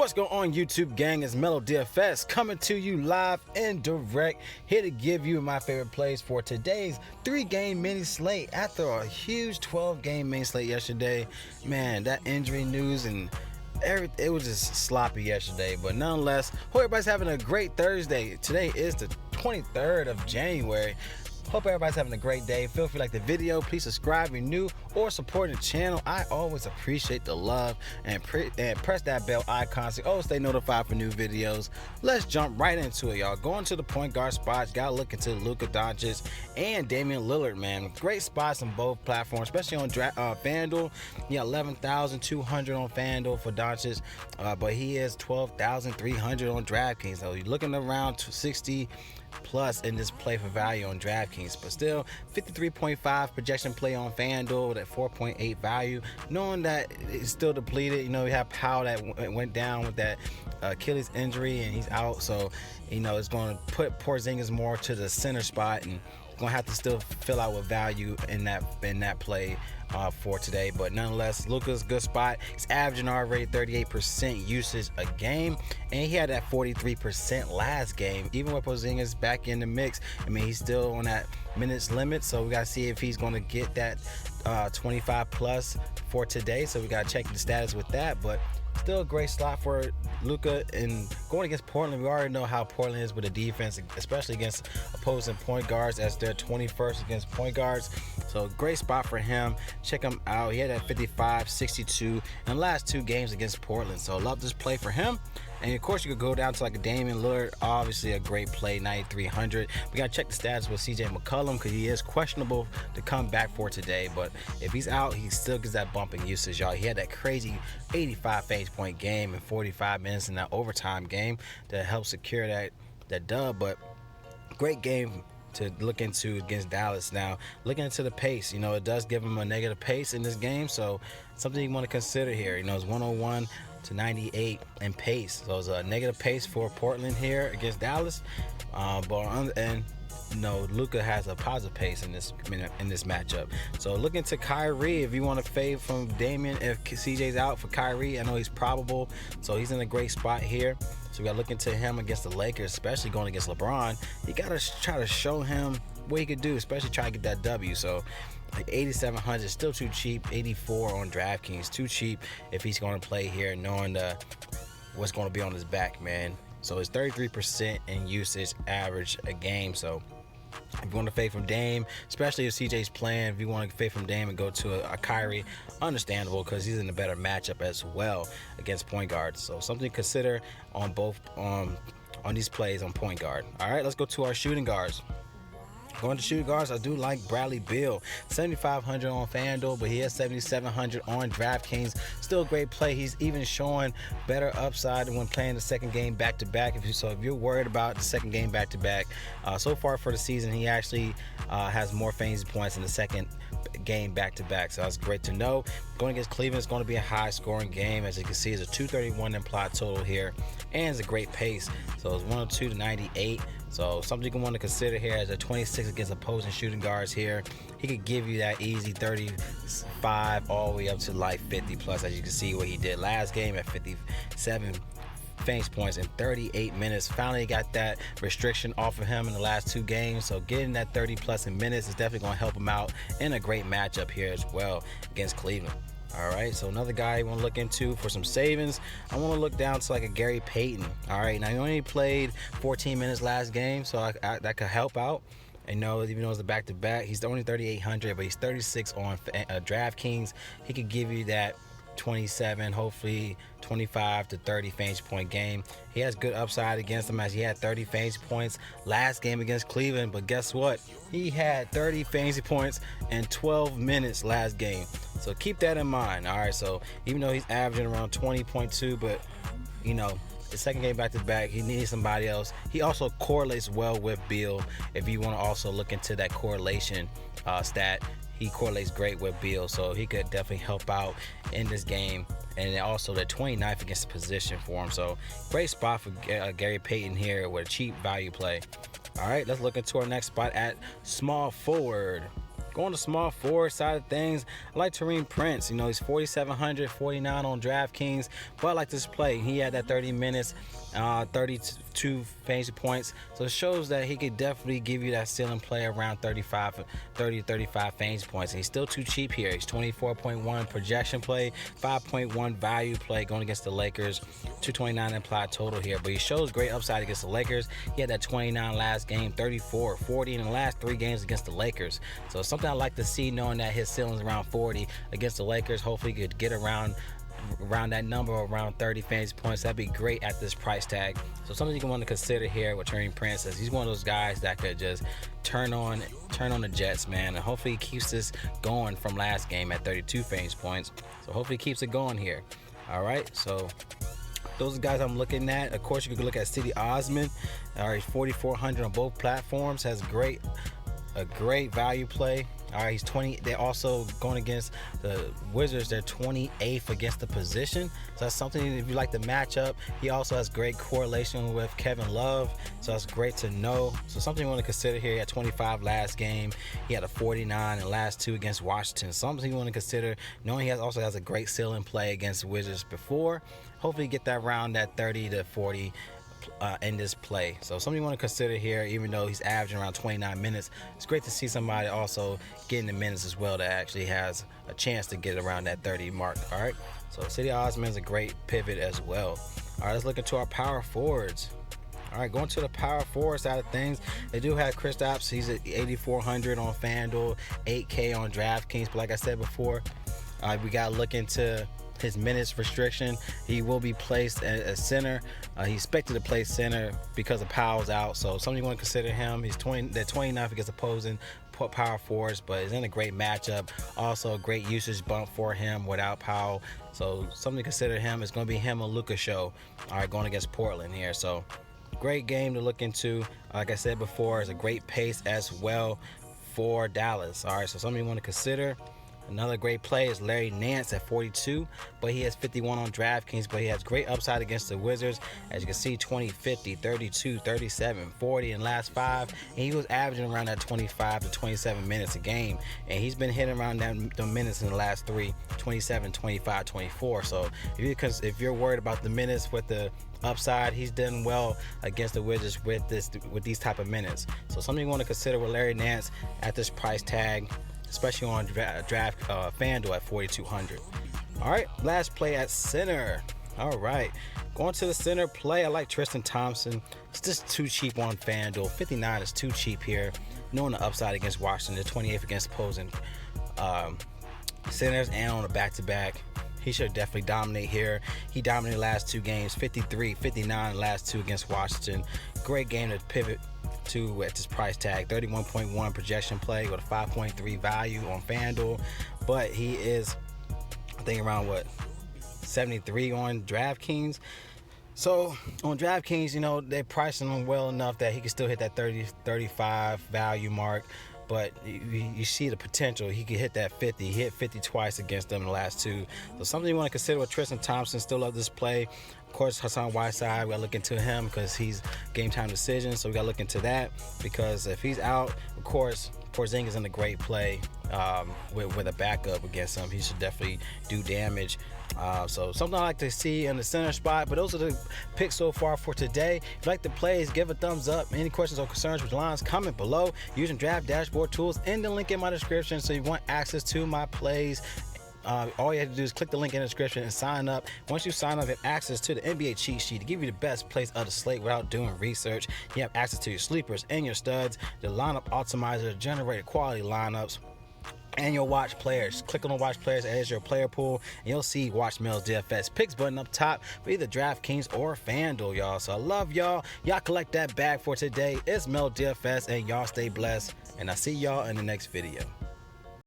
What's going on, YouTube gang? It's Mellow DFS coming to you live and direct, here to give you my favorite plays for today's 3-game mini slate. After a huge 12-game mini slate yesterday, man, that injury news and everything, it was just sloppy yesterday. But nonetheless, hope everybody's having a great Thursday. Today is the 23rd of January. Hope everybody's having a great day. Feel free to like the video. Please subscribe if you're new or support the channel. I always appreciate the love, and press that bell icon so you always stay notified for new videos. Let's jump right into it, y'all. Going to the point guard spots, gotta look into Luka Doncic and Damian Lillard, man. Great spots on both platforms, especially on FanDuel. Yeah, 11,200 on FanDuel for Doncic, but he is 12,300 on DraftKings. So you're looking around 60 plus in this play for value on DraftKings, but still 53.5 projection play on FanDuel with that 4.8 value, knowing that it's still depleted. You know, we have Powell that went down with that Achilles injury and he's out, so you know it's going to put Porzingis more to the center spot, and gonna have to still fill out with value in that play for today. But nonetheless, Luka's good spot. He's averaging already 38% usage a game, and he had that 43% last game. Even with Porzingis back in the mix, I mean, he's still on that minutes limit, so we gotta see if he's gonna get that 25 plus for today. So we gotta check the status with that, but still a great slot for Luka. And going against Portland, we already know how Portland is with the defense, especially against opposing point guards, as they're 21st against point guards. So great spot for him. Check him out. He had that 55, 62 in the last 2 games against Portland. So love this play for him. And of course, you could go down to like a Damian Lillard, obviously a great play, 9,300. We gotta check the stats with CJ McCollum because he is questionable to come back for today. But if he's out, he still gets that bump in usage, y'all. He had that crazy 85 fantasy point game in 45 minutes in that overtime game to help secure that dub. But great game to look into against Dallas. Now, looking into the pace, you know, it does give him a negative pace in this game, so something you want to consider here. You know, it's 101 to 98 in pace, so it's a negative pace for Portland here against Dallas. But on the end, you know, Luka has a positive pace in this matchup. So looking to Kyrie, if you want to fade from Damian, if CJ's out for Kyrie, I know he's probable, so he's in a great spot here. So we got to look into him against the Lakers, especially going against LeBron. You got to try to show him what he could do, especially try to get that W. So like 8,700 still too cheap. 84 on DraftKings, too cheap if he's going to play here, knowing what's going to be on his back, man. So it's 33% in usage average a game. So if you want to fade from Dame, especially if CJ's playing, if you want to fade from Dame and go to a Kyrie, understandable, because he's in a better matchup as well against point guards. So something to consider on both on these plays on point guard. All right, let's go to our shooting guards. Going to shooting guards, I do like Bradley Beal. 7,500 on FanDuel, but he has 7,700 on DraftKings. Still a great play. He's even showing better upside when playing the second game back-to-back. If you're worried about the second game back-to-back, so far for the season, he actually has more fantasy points in the second game back-to-back. So that's great to know. Going against Cleveland is going to be a high-scoring game. As you can see, it's a 231 implied total here, and it's a great pace. So it's 102 to 98. So something you can want to consider here as a 26 against opposing shooting guards here. He could give you that easy 35 all the way up to like 50 plus, as you can see what he did last game at 57 fantasy points in 38 minutes. Finally got that restriction off of him in the last 2 games. So getting that 30 plus in minutes is definitely going to help him out in a great matchup here as well against Cleveland. All right, so another guy you want to look into for some savings, I want to look down to like a Gary Payton. All right, now he only played 14 minutes last game, so that could help out. I know, even though it's a back-to-back, he's only 3,800, but he's 36 on DraftKings. He could give you that 27, hopefully 25 to 30 fantasy point game. He has good upside against them, as he had 30 fantasy points last game against Cleveland. But guess what? He had 30 fantasy points in 12 minutes last game. So keep that in mind. All right, so even though he's averaging around 20.2, but you know, the second game back-to-back, he needs somebody else. He also correlates well with Beal. If you want to also look into that correlation stat, he correlates great with Beal, so he could definitely help out in this game. And then also the 29th against the position for him. So great spot for Gary Payton here with a cheap value play. All right, let's look into our next spot at small forward. Going to small forward side of things, I like Taurean Prince. You know, he's 4,700, 49 on DraftKings, but I like this play. He had that 30 minutes, 32 fantasy points, so it shows that he could definitely give you that ceiling play around 30 to 35 fantasy points. And he's still too cheap here. He's 24.1 projection play, 5.1 value play going against the Lakers, 229 implied total here, but he shows great upside against the Lakers. He had that 29 last game, 34, 40 in the last 3 games against the Lakers. So it's something I like to see, knowing that his ceiling's around 40 against the Lakers. Hopefully he could get around that number, around 30 fantasy points. That'd be great at this price tag. So something you can want to consider here with Taurean Prince, is he's one of those guys that could just turn on the Jets, man, and hopefully he keeps this going from last game at 32 fantasy points. So hopefully he keeps it going here. All right, so those are the guys I'm looking at. Of course, you could look at Cedi Osman. All right, 4,400 on both platforms. Has a great value play. All right, he's 20. They're also going against the Wizards. They're 28th against the position. So that's something, if you like the matchup. He also has great correlation with Kevin Love. So that's great to know. So something you want to consider here. He had 25 last game. He had a 49 in the last 2 against Washington. Something you want to consider, knowing he also has a great ceiling play against the Wizards before. Hopefully get that around that 30 to 40 in this play. So something you want to consider here, even though he's averaging around 29 minutes. It's great to see somebody also getting the minutes as well that actually has a chance to get around that 30 mark. All right, so Cedi Osman is a great pivot as well. All right, let's look into our power forwards. All right, going to the power forward side of things, they do have Kristaps. He's at 8,400 on FanDuel, 8K on DraftKings. But like I said before, we got to look into his minutes restriction. He will be placed at center. He's expected to play center because of Powell's out. So something you want to consider him. He's 29th against opposing power forwards, but is in a great matchup. Also a great usage bump for him without Powell. So something to consider him. It's going to be him and Luka show. All right, going against Portland here. So great game to look into. Like I said before, it's a great pace as well for Dallas. All right, so something you want to consider. Another great play is Larry Nance at 42, but he has 51 on DraftKings, but he has great upside against the Wizards. As you can see, 20, 50, 32, 37, 40 in the last 5, and he was averaging around that 25 to 27 minutes a game, and he's been hitting around the minutes in the last 3, 27, 25, 24. So if you're worried about the minutes with the upside, he's done well against the Wizards with these type of minutes. So something you want to consider with Larry Nance at this price tag, especially on FanDuel at 4,200. All right, last play at center. All right, going to the center play, I like Tristan Thompson. It's just too cheap on FanDuel. 59 is too cheap here. Knowing the upside against Washington, the 28th against opposing centers, and on a back-to-back. He should definitely dominate here. He dominated the last 2 games, 53, 59 the last 2 against Washington. Great game to pivot to at this price tag. 31.1 projection play with a 5.3 value on FanDuel, but he is, I think, around 73 on DraftKings. So on DraftKings, you know, they're pricing him well enough that he can still hit that 30-35 value mark. But you see the potential. He could hit that 50. He hit 50 twice against them in the last 2. So something you want to consider with Tristan Thompson. Still love this play. Of course, Hassan Whiteside, we got to look into him because he's game time decision. So we got to look into that, because if he's out, of course, Porzingis in a great play with a backup against him. He should definitely do damage. So something I like to see in the center spot. But those are the picks so far for today. If you like the plays, give a thumbs up. Any questions or concerns with lines, comment below using Draft Dashboard tools in the link in my description. So you want access to my plays, all you have to do is click the link in the description and sign up. Once you sign up, you have access to the NBA cheat sheet to give you the best plays of the slate without doing research. You have access to your sleepers and your studs, the lineup optimizer to generate quality lineups, and your watch players. Click on the watch players as your player pool, and you'll see Watch Mel's DFS picks button up top for either DraftKings or FanDuel, y'all. So I love y'all. Y'all collect that bag for today. It's Mel DFS, and y'all stay blessed, and I'll see y'all in the next video.